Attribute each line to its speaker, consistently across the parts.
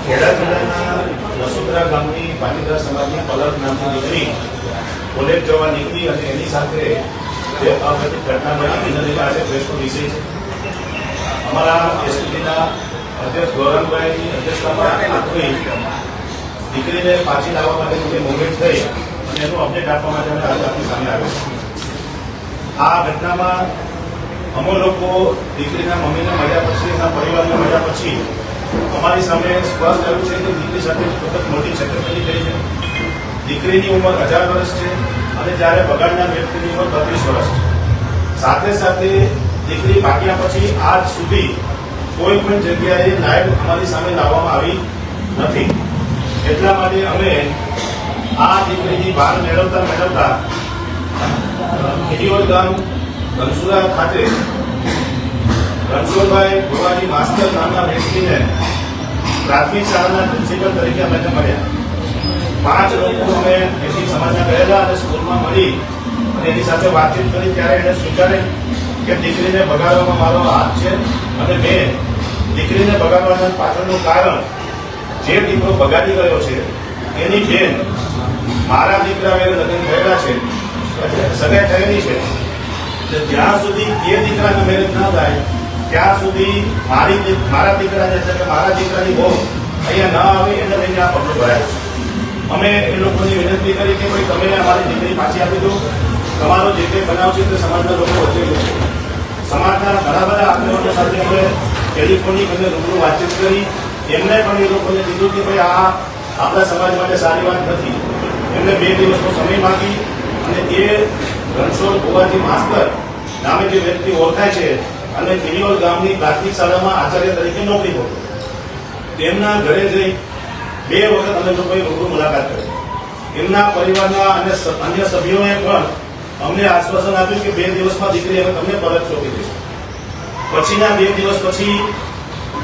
Speaker 1: ખેડા જિલ્લાના લસુત્રા ગામની પાટીદાર સમાજની પલક નામની દીકરી કોલેજ જવા નીકળી અને એની સાથે જે અઘટિત ઘટના બની એના લીધે આજે પ્રેસનો વિષય છે. અમારા એસપીના અધ્યક્ષ ગૌરવભાઈની અધ્યક્ષતામાં આખરી દીકરીને પાછી લાવવા માટેની જે મુવમેન્ટ થઈ અને એનું અપડેટ આપવા માટે અમે આજે આપણી સામે આવ્યા. આ ઘટનામાં અમો લોકો દીકરીના મમ્મીને મળ્યા પછી એના પરિવારને મળ્યા પછી અમારી સામે સ્પષ્ટ થયું છે કે દીકરી સાથે ખૂબ જ મોટી છેતરપિંડી થઈ છે. દીકરીની ઉંમર 1000 વર્ષ છે અને જ્યારે બગાડનાર વ્યક્તિની ઉંમર 32 વર્ષ છે. સાથે સાથે દીકરી ભાગ્યા પછી આજ સુધી કોઈ પણ જગ્યાએ લાઈવ અમારી સામે લાવવામાં આવી નથી. એટલા માટે અમે આ દીકરીની બહાર મેળવતા ખેડીઓડ ગામ ધનસુરા ખાતે રણછોડભાઈ ભુવાજી માસ્તર નામના વ્યક્તિને પ્રાથમિક શાળાના પ્રિન્સિપલ તરીકે અમે મળ્યા. 5 લોકો અમે એસી સમાજના ગયેલા અને સ્કૂલમાં મળી અને એની સાથે વાતચીત કરી ત્યારે એને સ્વીકારે કે દીકરીને બગાડવામાં મારો હાથ છે અને મેં દીકરીને બગાડવાના પાછળનું કારણ જે દીકરો બગાડી ગયો છે એની બેન મારા દીકરા વેરે લગ્ન થયેલા છે, સગાઈ થયેલી છે. જ્યાં સુધી એ દીકરાના મેરેજ ના થાય ત્યાં સુધી મારા દીકરાને એટલે કે મારા દીકરાની બહુ અહીંયા ના આવે એને લઈને આ પગલું ભરાય છે. અમે એ લોકોની વિનંતી કરી કે ભાઈ તમે અમારી દીકરી પાછી આપી દો, તમારો જે કંઈ બનાવ છે તે સમાજના લોકો વચ્ચે છે. સમાજના ઘણા બધા આગેવાનો સાથે અમે ટેલિફોનિક અને રૂબરૂ વાતચીત કરી એમને પણ એ લોકોને કીધું કે ભાઈ આ આપણા સમાજ માટે સારી વાત નથી. એમને 2 દિવસનો સમય માંગી અને એ રણછોડ ભુવાજી માસ્તર નામે જે વ્યક્તિ ઓળખાય છે અને ખેડીઓડ ગામની પ્રાથમિક શાળામાં આચાર્ય તરીકે નોકરી કરતો, તેમના ઘરે જઈ 2 વખત અમે લોકોએ રૂબરૂ મુલાકાત કરી. એમના પરિવારના અને અન્ય સભ્યોએ પણ અમને આશ્વાસન આપ્યું કે 2 દિવસમાં દીકરી અમે તમને પરત સોંપી દઈશું. પછીના 2 દિવસ પછી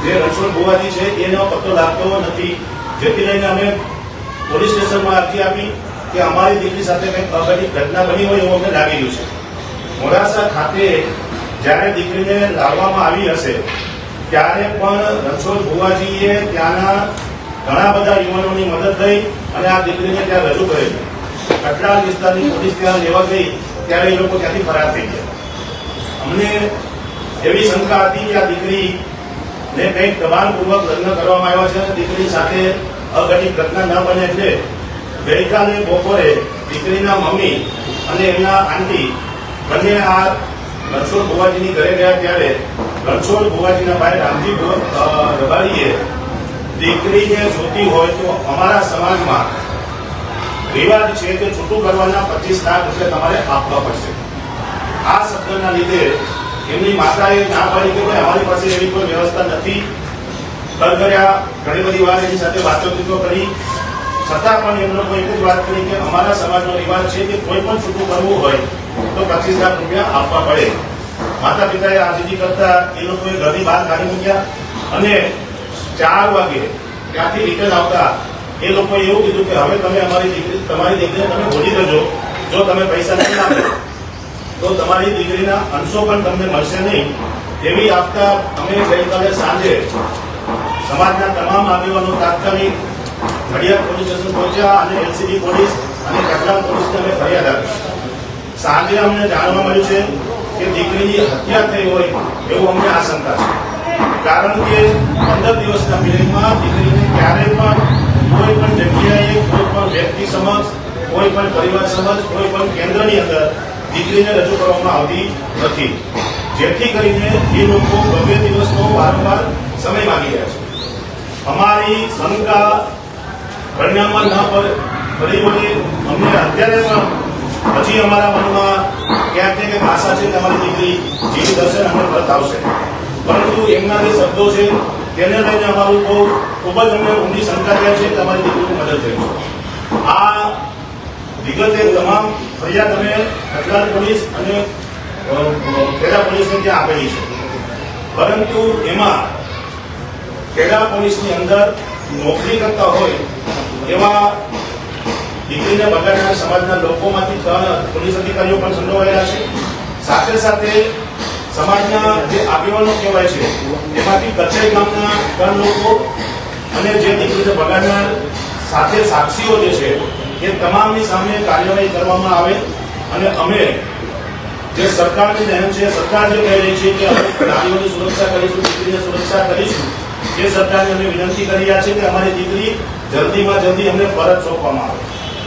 Speaker 1: જે રણછોડ ભુવાજી છે એનો પત્તો લાગતો નથી, જેથી લઈને અમે પોલીસ સ્ટેશનમાં અરજી આપી કે અમારી દીકરી સાથે કંઈક અઘટિત ઘટના બની હોય એવું અમને લાગી રહ્યું છે. મોડાસા ખાતે જ્યારે દીકરીને લાવવામાં આવી હશે ત્યારે પણ રણછોડ ભુવાજીએ ત્યાંના ઘણા બધા યુવાનોની મદદ થઈ અને આ દીકરીને ત્યાં રજૂ કરેલી. કટલાલ વિસ્તારની પોલીસ ત્યાં લેવા ગઈ ત્યારે એ લોકો ત્યાંથી ફરાર થઈ ગયા. અમને એવી શંકા હતી કે આ દીકરીને કંઈક દબાણપૂર્વક લગ્ન કરવામાં આવ્યા છે અને દીકરી સાથે અઘટિત ઘટના ન બને એટલે ગઈકાલે બપોરે દીકરીના મમ્મી અને એમના આંટી બંને આ રણછોડ ભુવાજીની ઘરે ગયા ત્યારે રણછોડ ભુવાજીના ભાઈ રામજી રબારીએ દીકરીને જોતી હોય તો અમારા સમાજમાં રિવાજ છે કે છૂટું કરવાના 25 લાખ રૂપિયા તમારે આપવા પડશે. આ શબ્દના લીધે એમની માતાએ ના પાડી કે ભાઈ અમારી પાસે એવી કોઈ વ્યવસ્થા નથી. કરગર્યા ઘણી બધી વાર એની સાથે વાતચીતો કરી છતાં પણ એમનો એક જ વાત કરી કે અમારા સમાજનો રિવાજ છે કે કોઈ પણ છૂટું કરવું હોય તો 25 લાખ રૂપિયા આપવા પડે. માતા પિતાએ આજીજી કરતા એ લોકોએ ઘરની બહાર કાઢી મૂક્યા અને 4 વાગે ત્યાંથી રિટર્ન આવતા એ લોકોએ એવું કીધું કે હવે તમે તમારી દીકરીને તમે ભોજી દેજો, જો તમે પૈસા નહીં આપો તો તમારી દીકરીના અંશો પણ તમને મળશે નહીં. એવી આપતા અમે ગઈકાલે સાંજે સમાજના તમામ આગેવાનો તાત્કાલિક નડિયાદ પોલીસ સ્ટેશન પહોંચ્યા અને એલસીબી પોલીસ અને કટલાલ પોલીસને અમે ફરિયાદ આપી. સાંજે અમને જાણવા મળ્યું છે કે દીકરીની હત્યા થઈ હોય એવું અમને આશંકા છે. કારણ કે 15 દિવસના પીરિયડમાં દીકરીને ક્યારેય પણ કોઈ પણ જગ્યાએ કોઈ પણ વ્યક્તિ સમક્ષ, કોઈ પણ પરિવાર સમક્ષ, કોઈ પણ કેન્દ્રની અંદર દીકરીને રજૂ કરવામાં આવતી નથી. જેથી કરીને એ લોકો 2 દિવસનો વારંવાર સમય માંગી રહ્યા છે. અમારી શંકા પરિણામમાં ન પડી હોય અમને અત્યારે પણ હજી અમારા મનમાં ક્યાંક ને ક્યાંક આશા છે કે અમારી દીકરી જીવી દર્શન અમને પરત આવશે. પરંતુ એમના જે શબ્દો છે તેને લઈને અમારું ખૂબ જ અમને ઊંડી શંકા થાય છે કે અમારી દીકરીની મદદ થઈ છે. આ વિગતે તમામ ફરિયાદ અમે કટલાલ પોલીસ અને ખેડા પોલીસને ત્યાં આપેલી છે. પરંતુ એમાં ખેડા પોલીસની અંદર નોકરી કરતા હોય એવા દીકરીને બગાડનાર સમાજના લોકોમાંથી 3 પોલીસ અધિકારીઓ પણ સંડોવાયેલા છે. સાથે સાથે સમાજના જે આગેવાનો કહેવાય છે એમાંથી કચ્છાઈ ગામના 3 લોકો અને જે દીકરી જે બગાડનાર સાથે સાક્ષીઓ જે છે એ તમામની સામે કાર્યવાહી કરવામાં આવે અને અમે જે સરકારની દેન છે, સરકાર જે કહી રહી છે કે અમે નારીઓની સુરક્ષા કરીશું, દીકરીની સુરક્ષા કરીશું, એ સરકારને અમે વિનંતી કરી રહ્યા છીએ કે અમારી દીકરી જલ્દીમાં જલ્દી અમને પરત સોંપવામાં આવે.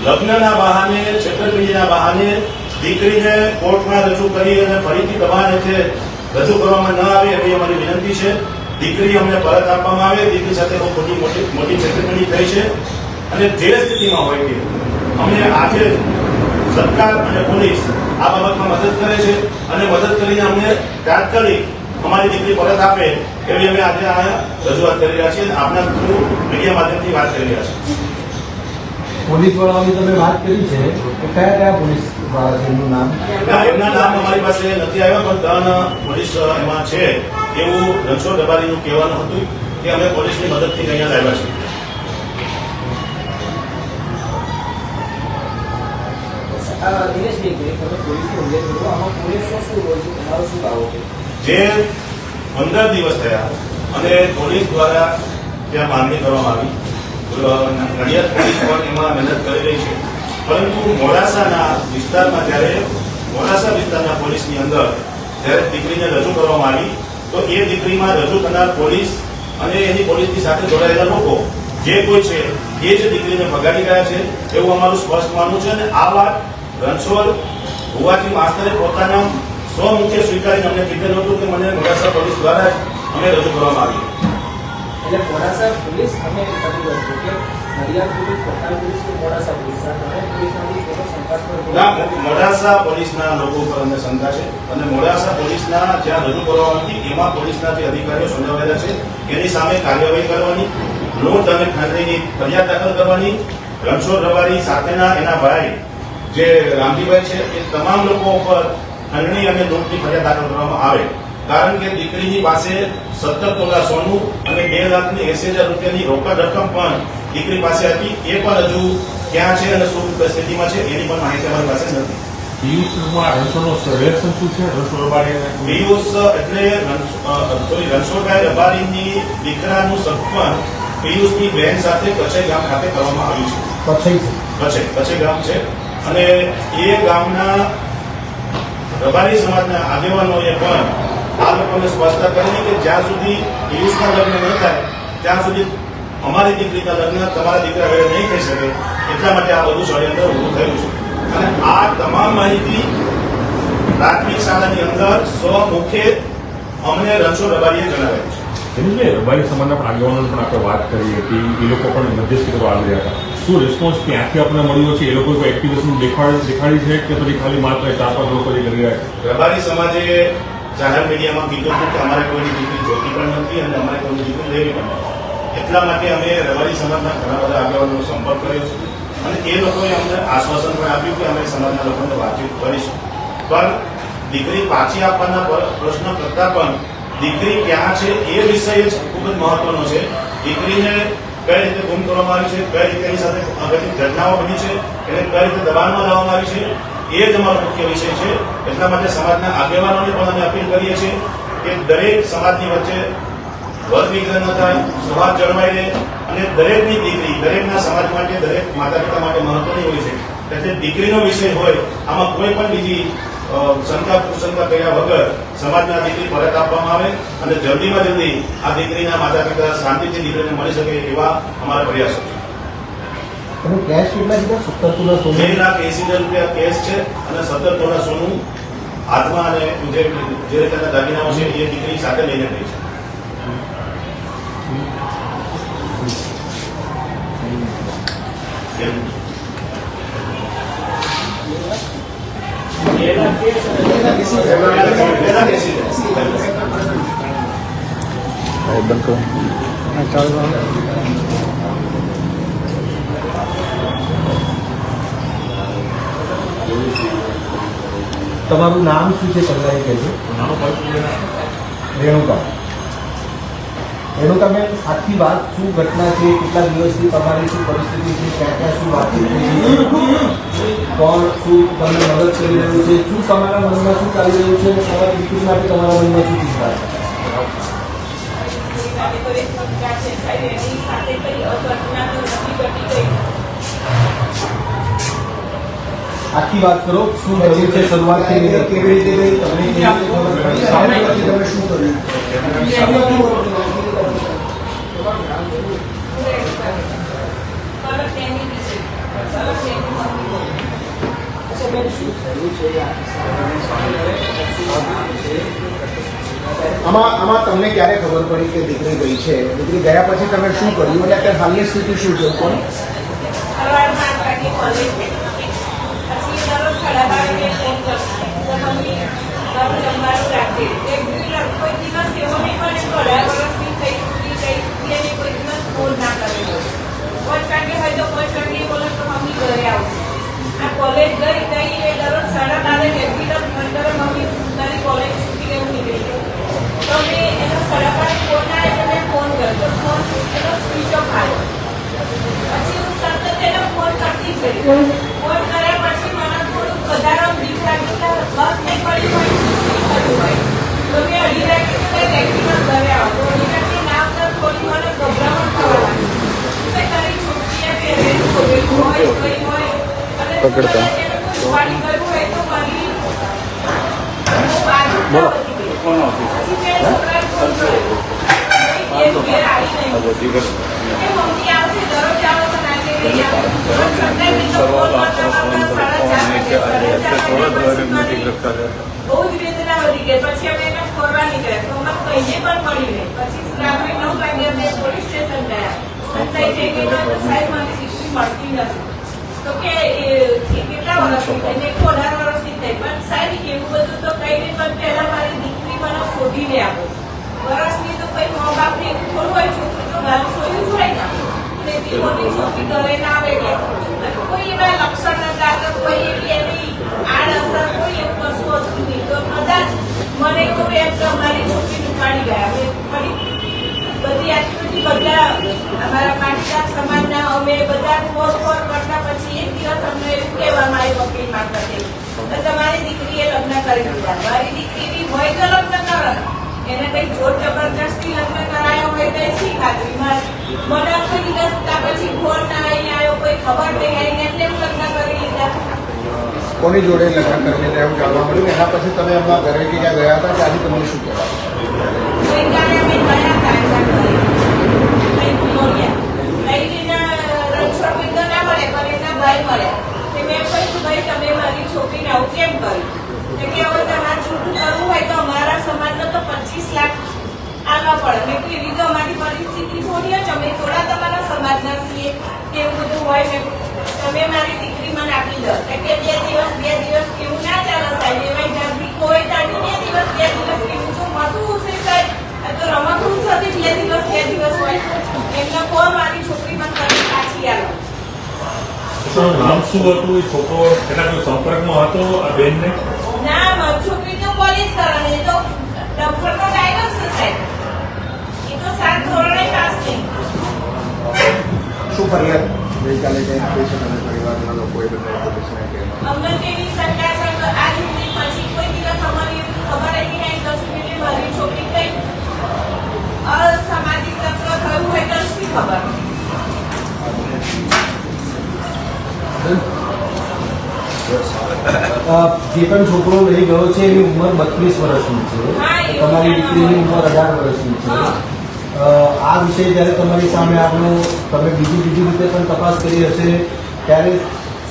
Speaker 1: લગ્નના બહાને, છેતરપિંડીના બહાને દીકરીને કોર્ટમાં રજૂ કરી અને ફરીથી દબાણ હેઠે રજૂ કરવામાં ન આવે એવી અમારી વિનંતી છે. દીકરી અમને પરત આપવામાં આવે. દીકરી સાથે બહુ મોટી છેતરપિંડી થઈ છે અને જે સ્થિતિમાં હોય કે અમે આજે સરકાર અને પોલીસ આ બાબતમાં મદદ કરે છે અને મદદ કરીને અમને તાત્કાલિક અમારી દીકરી પરત આપે એવી અમે આજે આ રજૂઆત કરી રહ્યા છીએ. આપના થ્રુ મીડિયા માધ્યમથી વાત કરી રહ્યા છીએ.
Speaker 2: પોલીસ વાળાઓની તમે વાત કરી છે કે કયા કયા પોલીસ વાળા છે, એમનું નામ?
Speaker 1: એમના નામ અમારી પાસે નથી આવ્યા, પણ 3 પોલીસ એમાં છે એવું રણછોડ રબારીનું કહેવાનું હતું કે અમે પોલીસની મદદથી અહીંયા લાવ્યા છીએ. જે 15 દિવસ થયા અને પોલીસ દ્વારા ત્યાં માંગણી કરવામાં આવી, નડિયાદ પોલીસ પણ એમાં મહેનત કરી રહી છે, પરંતુ મોડાસાના વિસ્તારમાં જ્યારે મોડાસા વિસ્તારના પોલીસની અંદર જ્યારે દીકરીને રજૂ કરવામાં આવી તો એ દીકરીમાં રજૂ કરનાર પોલીસ અને એની પોલીસની સાથે જોડાયેલા લોકો જે કોઈ છે એ જ દીકરીને ભગાડી ગયા છે એવું અમારું સ્પષ્ટ માનવું છે. અને આ વાત રણછોડ ભુવાજી માસ્તરે પોતાના સ્વમુખે સ્વીકારીને અમને કીધેલું હતું કે મને મોડાસા પોલીસ દ્વારા અમે રજૂ કરવામાં આવી.
Speaker 3: એટલે મોડાસા પોલીસ અમે નડિયાદ પોલીસ, પટના પોલીસ કે મોડાસા પોલીસ
Speaker 1: મોડાસા પોલીસના લોકો ઉપર અમને શંકા છે અને મોડાસા પોલીસના જ્યાં રજૂ કરવામાં હતી એમાં પોલીસના જે અધિકારીઓ સંડોવાયેલા છે એની સામે કાર્યવાહી કરવાની, લૂંટ અને ખંડણીની ફરિયાદ દાખલ કરવાની. રણછોડ રબારી સાથેના એના ભાઈ જે રામજીભાઈ છે એ તમામ લોકો ઉપર ખંડણી અને લૂંટની ફરિયાદ દાખલ કરવામાં આવે, કારણ કે દીકરીની પાસે 17 તોલા સોનું અને 2,80,000 રૂપિયાની રોકડ રકમ પણ દીકરી પાસે હતી. એ પણ હજુ ક્યાં છે અને શું સ્થિતિમાં છે એની પણ માહિતી અમારી પાસે નથી.
Speaker 4: પિયુષ
Speaker 1: એટલે રણછોડભાઈ રબારીની દીકરાનું સગપણ પિયુષની બહેન સાથે કચ્છઈ ગામ ખાતે કરવામાં આવ્યું છે. કચ્છઈ ગામ છે અને એ ગામના રબારી સમાજના આગેવાનોએ પણ આ લોકોને સ્પષ્ટતા કરી કે જ્યાં સુધી પિયુષના લગ્ન ન થાય ત્યાં સુધી અમારી દીકરીના લગ્ન તમારા દીકરા ઘરે નહીં થઈ શકે, એટલા માટે આ બધું ષડયંત્ર ઊભું થયું છે. અને આ તમામ માહિતી પ્રાથમિક શાળાની અંદર સ્વમુખે અમને રણછોડ રબારીએ જણાવેલું છે.
Speaker 4: રબારી સમાજના આગેવાનો પણ આપણે વાત કરી હતી, એ લોકો પણ મધ્યસ્થી કરવા આવી રહ્યા હતા. શું રિસ્પોન્સ ત્યાંથી આપણે મળ્યો છે? એ લોકો કોઈ એક્ટિવિઝમ દેખાડી છે કે પછી ખાલી માત્ર 4-5 લોકો જે કરી રહ્યા છે?
Speaker 1: રબારી સમાજે જાહેર મીડિયામાં કીધું હતું કે અમારે કોઈની દીકરી જોતી પણ નથી અને અમારે કોઈની દીકરી લેવી પણ નથી. એટલા માટે અમે રબારી સમાજના ઘણા બધા આગેવાનોનો સંપર્ક કર્યો છે અને એ લોકોએ અમને આશ્વાસન પણ આપ્યું કે અમે સમાજના લોકોને વાતચીત કરીશું. પણ દીકરી પાછી આપવાના પ્રશ્ન કરતાં પણ દીકરી ક્યાં છે એ વિષય જ ખૂબ જ મહત્વનો છે. દીકરીને કઈ રીતે ગુમ કરવામાં આવી છે, કઈ રીતે એની સાથે અઘટિત ઘટનાઓ બની છે, એને કઈ રીતે દબાણમાં લાવવામાં આવી છે, એ જ અમારો મુખ્ય વિષય છે. એટલા માટે સમાજના આગેવાનોને પણ અમે અપીલ કરીએ છીએ કે દરેક સમાજની વચ્ચે વર્ગ વિગ્રહ ન થાય, સૌહાર્દ જળવાઈ રહે અને દરેકની દીકરી દરેકના સમાજ માટે, દરેક માતા પિતા માટે મહત્વની હોય છે. એટલે દીકરીનો વિષય હોય, આમાં કોઈ પણ બીજી શંકા કુશંકા કર્યા વગર સમાજના દીકરી પરત આપવામાં આવે અને જલ્દીમાં જલ્દી આ દીકરીના માતા પિતા શાંતિથી દીકરીને મળી શકે એવા અમારા પ્રયાસો છે.
Speaker 2: કેશ કેટલા છે? 17 તોલા સોનું,
Speaker 1: 2,80,000 રૂપિયા કેશ છે અને 17 તોલા સોનું હાથમાં અને જે રીતના દાગીનાઓ છે એ દીકરી સાથે લઈને ગઈ છે.
Speaker 2: તમારું નામ શું છે? પહેલા એ કહેજો. રેણુકાબેન, આખી વાત શું ઘટના છે? કેટલા દિવસથી તમારી શું પરિસ્થિતિ છે? ક્યાં ક્યાં શું વાતચીત થઈ છે? કોણ શું તમને મદદ કરી રહ્યું છે? શું તમારા મનમાં શું ચાલી રહ્યું છે? તમારી દીકરી માટે તમારા મનમાં શું ચિંતા છે? આખી વાત કરો શું થયું છે શરૂઆતથી લઈને કેવી રીતે ગઈ તમને કેવી રીતે ખબર પડી સામે પછી તમે શું કર્યું
Speaker 3: બેન, શું થયું છે આ
Speaker 5: આમાં તમને ક્યારે ખબર પડી કે દીકરી ગઈ છે? દીકરી ગયા પછી તમે શું કર્યું અને અત્યારે હાલની સ્થિતિ શું છે? કોણ
Speaker 6: સવારમાં 8 વાગે કોલેજ ગઈ. પછી દરરોજ 12:30 ફોન કરતી. તો મમ્મી ઘર જમવાનું રાખતી. એક કોઈ દિવસ એવો નહીં બને કે 18 વર્ષની થઈ ચૂકી એને કોઈ દિવસ ફોન ના કરેલો. 5 વાગે હોય તો 5 વાગે બોલે તો મમ્મી ઘરે આવશે. આ કોલેજ ગઈ એ દરરોજ 12:30 રેગ્યુલર ફોન કરે મમ્મી તારી કોલેજ છૂટી એવું નીકળી ગયું. તો મેં એનો 12:30 ફોન આવે એટલે મેં ફોન કર્યો તો ફોન એનો સ્વિચ ઓફ આવ્યો. પછી હું સતત એને ફોન કરતી જ રહી. ફોન કર્યા પછી મને થોડું વધારે બીક લાગ્યું કે બસ નહીં પડી હોય શું થયું હોય. તો મેં અઢી વાગે રેગ્યુલર ઘરે આવો તો અઢી વાગે ના આવતા થોડી મને ગભરામણ થવા લાગી. કે તારી છોકરીએ પહેરેલું હોય કઈ હોય અને કદાચ એને કોઈ ઉપાડી ગયું હોય તો મારી બાજુ ના વધી ગઈ. પછી મેં છોકરાને ફોન કર્યો. ઘેર આવી નહીં. કે મમ્મી આવશે દરરોજ આવો તો ના કે નહીં આવે. પણ છતાંય મેં તો ફોન કરતા 4:30 બહુ જ વેદના વધી ગઈ. પછી અમે એને ફરવા નીકળ્યા તો અમે કહીને પણ મળી નહીં. પછી રાત્રે 9 વાગે અમે પોલીસ સ્ટેશન ગયા. અને ત્યાં જઈને તો સાહેબ મને દીકરી મળતી નથી. તો કે એ કેટલા વર્ષની થઈ? મેં 18 વર્ષની થઈ. પણ સાહેબ એવું બધું તો કઈ નહીં પણ પહેલા મારી દીકરી મને શોધીને આપો. વર્ષની તો કોઈ મા બાપને એવું થોડું હોય છોકરી તો ગામ સોયું જ હોય ને. તેથી મોટી છોકરી ઘરે ના આવે એટલે કોઈ એવા લક્ષણ નતા કે કોઈ એવી એની આડઅસર કોઈ એવું વસ્તુ હતું નહીં. તો કદાચ મને એવું એમ કે અમારી છોકરી ઉપાડી ગયા. અમે ફરી બધી આટલી બધા અમારા પાટીદાર સમાજના અમે બધા ફોન કરતા પછી એક દિવસ અમને એવું કહેવામાં આવ્યું વકીલ મારફતે તો તમારી દીકરીએ લગ્ન કરી દીધા. મારી દીકરીની હોય તો લગ્ન કરે એને કઈ જોર જબરજસ્તી લગ્ન કરાયો હોય તો શી ખાતરી. મને આખો દિવસ ત્યાં પછી ફોન ના અહીં આવ્યો કોઈ ખબર નહીં આવીને એટલે હું લગ્ન કરી લીધા.
Speaker 5: કોની જોડે લગ્ન કરીને એવું જાણવા મળ્યું? એના પછી તમે એમના ઘરે કે ક્યાં ગયા હતા ત્યાંથી તમને શું કહેવાય?
Speaker 6: ગઈકાલે અમે ગયા હતા એમના ઘરે. અહીં બોલ્યા લઈને રણછોડભાઈ તો ના મળે પણ એના ભાઈ મળ્યા. તે મેં કહ્યું ભાઈ તમે મારી છોકરીને આવું કેમ કર્યું? કે હવે તમારે છૂટું કરવું હોય તો અમારા સમાજનો તો 25 લાખ આલવા પડે. મેં કીધું તો અમારી પરિસ્થિતિ થોડી જ અમે થોડા તમારા સમાજના છીએ એવું બધું હોય ને તમે મારી દીકરી મને આપી દો. કે 2 દિવસ કેવું ના ચાલે સાહેબ. એમાં જલ્દી કોઈ તારી 2 દિવસ કેવું તો મતું હશે સાહેબ. આ તો રમતું જ હતી 2 દિવસ હોય એમને કોણ મારી છોકરી મને કરી પાછી આવે.
Speaker 4: છોકરાનું નામ શું હતું? એ છોકરો એના કોઈ સંપર્કમાં હતો આ બેનને?
Speaker 6: ના મારી છોકરી તો કોલેજ કરે એ તો ડોક્ટરનો ડાયગ્નોસ છે સાહેબ. એ તો 7 ધોરણે પાસ થઈ.
Speaker 5: શું ફરિયાદ ગઈકાલે કંઈ આપી છે તમે પરિવારના લોકોએ બધા પોલીસને કે
Speaker 6: અમને તેવી સરકાર સાહેબ આજ સુધી પછી કોઈ દિવસ અમને એવી ખબર આવી નહીં કશું કે મારી છોકરી કઈ અસામાજિક તત્વ થયું હોય તો શી ખબર.
Speaker 2: જે પણ છોકરો લઈ ગયો છે એની ઉંમર 32 વર્ષની છે. તમારી દીકરીની ઉંમર 18 વર્ષની છે. આ વિષય જ્યારે તમારી સામે આવ્યો તમે બીજી રીતે પણ તપાસ કરી હશે ત્યારે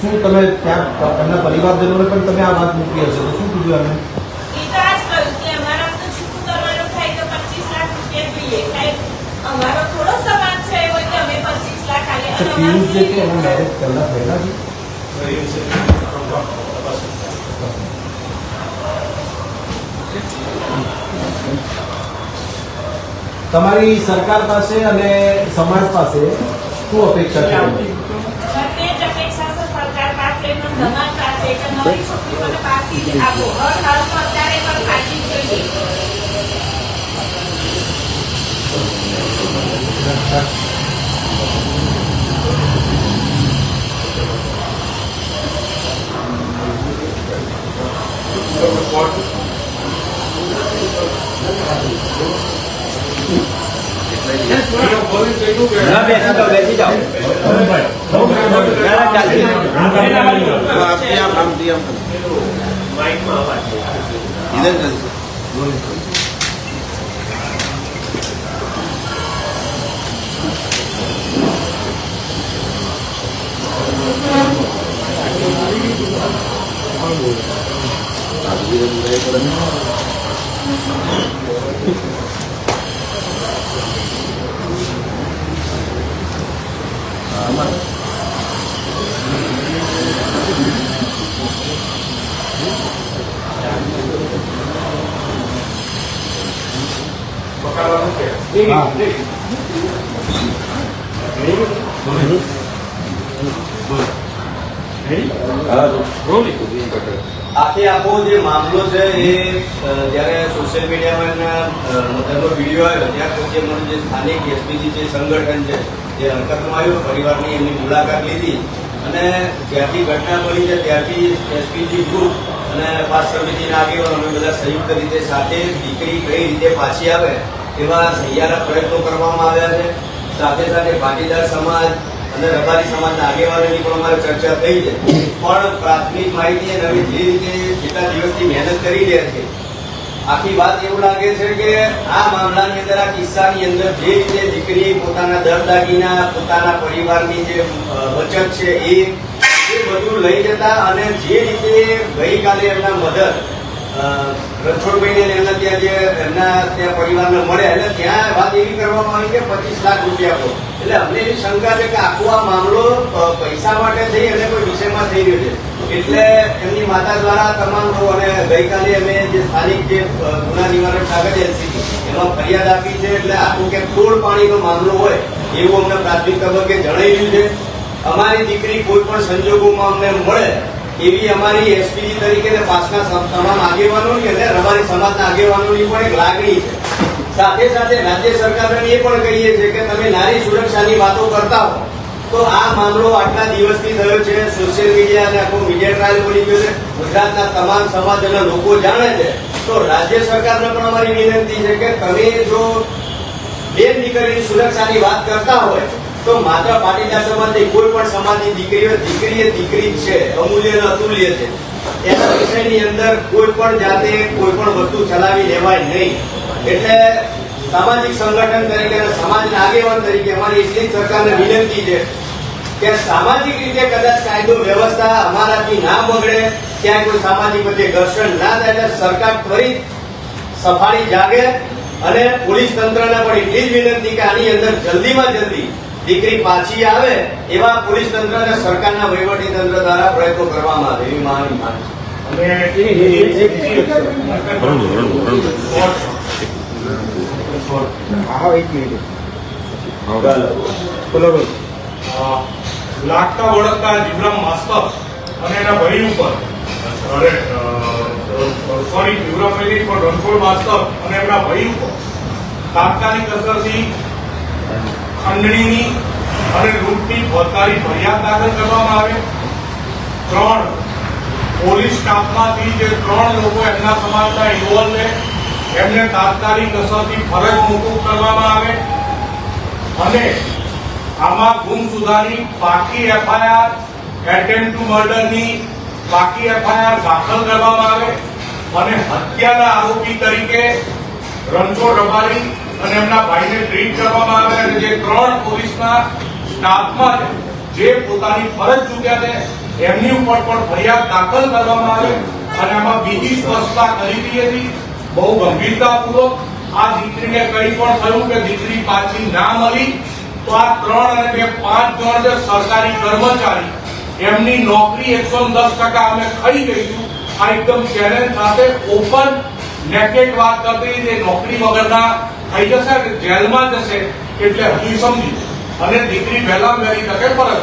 Speaker 2: શું તમે ત્યાં એમના પરિવારજનોને પણ તમે આ વાત મૂકી હશે તો શું કીધું એમને?
Speaker 6: એ તો આજ કહ્યું કે અમારા તો છૂટું કરવાનું થાય તો 25 લાખ રૂપિયા જોઈએ સાહેબ. અમારો થોડો સમાજ છે એવો કે અમે 25 લાખ આલીએ.
Speaker 2: અચ્છા પિયુષ જે છે એના મેરેજ પહેલા થયેલા છે? તમારી સરકાર પાસે અને સમાજ પાસે શું અપેક્ષા છે?
Speaker 6: બંને જ અપેક્ષા છે સરકાર પાસે અને સમાજ પાસે કે મારી છોકરી મને પાછી જ આપો. હર હાલમાં અત્યારે પણ પાછી જ જોઈએ.
Speaker 3: ના બે બેસી જાઓ.
Speaker 2: આખો જે મામલો છે એ જ્યારે સોશિયલ મીડિયામાં એનો વિડીયો આવ્યો ત્યાર પછી એમનું જે સ્થાનિક એસપીજી જે સંગઠન છે જે હરકતમાં આવ્યું પરિવારની એમની મુલાકાત લીધી અને જ્યારથી ઘટના બની છે ત્યારથી એસપીજી ગ્રુપ અને પાસ સમિતિના આગેવાનો અમે બધા સંયુક્ત રીતે સાથે દીકરી કઈ રીતે પાછી આવે એવા સહિયારા પ્રયત્નો કરવામાં આવ્યા છે. સાથે સાથે પાટીદાર સમાજ અને રબારી સમાજના આગેવાનોની પણ અમારે ચર્ચા થઈ છે. પણ પ્રાથમિક માહિતી અને અમે જે રીતે જેટલા દિવસથી મહેનત કરી રહ્યા છે આખી વાત એવું લાગે છે કે આ મામલાની અંદર આ કિસ્સાની અંદર જે રીતે દીકરી પોતાના દર દાગીના પોતાના પરિવારની જે બચત છે એ બધું લઈ જતા અને જે રીતે ગઈકાલે એમના મધર રણછોડભાઈને એમના ત્યાં જે એમના ત્યાં પરિવારને મળ્યા એટલે ત્યાં વાત એવી કરવામાં આવી કે 25 લાખ રૂપિયા આપો. એટલે અમને એવી શંકા છે કે આખો આ મામલો પૈસા માટે થઈ અને કોઈ વિષયમાં થઈ રહ્યો છે. એટલે એમની માતા દ્વારા તમામ લોકો અને ગઈકાલે અમે જે સ્થાનિક જે ગુના નિવારણ શાખા એલસીબી એમાં ફરિયાદ આપી છે. એટલે આખું કે તોડ પાણીનો મામલો હોય એવું અમને પ્રાથમિક તબક્કે જણાઈ રહ્યું છે. અમારી દીકરી કોઈ પણ સંજોગોમાં અમને મળે એવી અમારી એસપીજી તરીકે પાસના તમામ આગેવાનોની અને રબારી સમાજના આગેવાનોની પણ એક લાગણી છે. સાથે સાથે રાજ્ય સરકારને એ પણ કહીએ છીએ કે તમે નારી સુરક્ષાની વાતો કરતા હો તો આ મામલો આટલા દિવસથી થયો છે. સોશિયલ મીડિયા અને આખો મીડિયા ટ્રાયલ બની ગયો છે. ગુજરાતના તમામ સમાજના લોકો જાણે છે. તો રાજ્ય સરકારને પણ અમારી વિનંતી છે કે તમે જો બેન દીકરીની સુરક્ષાની વાત કરતા હોય તો માત્ર પાટીદાર સમાજની કોઈ પણ સમાજની દીકરીઓ દીકરી એ દીકરી જ છે, અમૂલ્ય અને અતુલ્ય છે. એના વિષયની અંદર કોઈ પણ જાતે કોઈ પણ વસ્તુ ચલાવી લેવાય નહીં. એટલે સામાજિક સંગઠન તરીકે અને સમાજના આગેવાન તરીકે અમારી એટલી જ સરકારને વિનંતી છે કે સામાજિક રીતે કદાચ કાયદો વ્યવસ્થા અમારાથી ના બગડે, ક્યાંય કોઈ સામાજિક વચ્ચે ઘર્ષણ ના થાય એટલે સરકાર ત્વરિત સફાળી જાગે અને પોલીસ તંત્રને પણ એટલી જ વિનંતી કે આની અંદર જલ્દીમાં જલ્દી દીકરી પાછી આવે એવા પોલીસ તંત્ર અને સરકારના વહીવટી તંત્ર દ્વારા પ્રયત્નો કરવામાં આવે એવી મારી માંગ છે.
Speaker 1: લાગતા વળગતા જીવરામ માસ્તર અને એના ભાઈ ઉપર સોરી જીવરામ ભાઈ પર રણછોડ માસ્તર અને એમના ભાઈ ઉપર તાત્કાલિક અસરથી ખંડણીની અને લૂંટની ફોજદારી ફરિયાદ દાખલ કરવામાં આવે. 3 પોલીસ સ્ટાફમાંથી જે 3 લોકો એમના સમાજના ઇન્વોલ્વ છે એમને તાત્કાલિક અસરથી ફરજ મોકૂફ કરવામાં આવે અને આમાં ગુમસુદાની બાકી એફઆઈઆર, એટેમ્પ્ટ ટુ મર્ડરની બાકી એફઆઈઆર દાખલ કરવામાં આવે અને હત્યાના આરોપી તરીકે રણછોડ રબારી અને એમના ભાઈને ટ્રીટ કરવામાં આવે અને જે 3 પોલીસના સ્ટાફમાં જે પોતાની ફરજ ચૂક્યા છે એમની ઉપર પણ ફરિયાદ દાખલ કરવામાં આવે અને આમાં બીજી સ્પષ્ટતા કરી હતી બહુ ગંભીરતાપૂર્વક આ દીકરીને કંઈ પણ થયું કે દીકરી પાછી ના મળી તો આ 3 અને 2 5 જણ જે સરકારી કર્મચારી એમની નોકરી 110% અમે ખાઈ ગઈશું. આ એકદમ ચેલેન્જ સાથે ઓપન નેકેડ વાત કરતી જે નોકરી વગરના થઈ જશે કે જેલમાં જશે એટલે હજુ સમજી અને દીકરી વહેલા વહેલી તકે પરત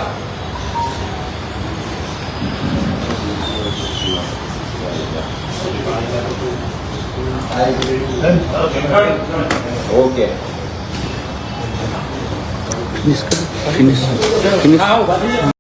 Speaker 2: ઓકે
Speaker 3: ફિનિશ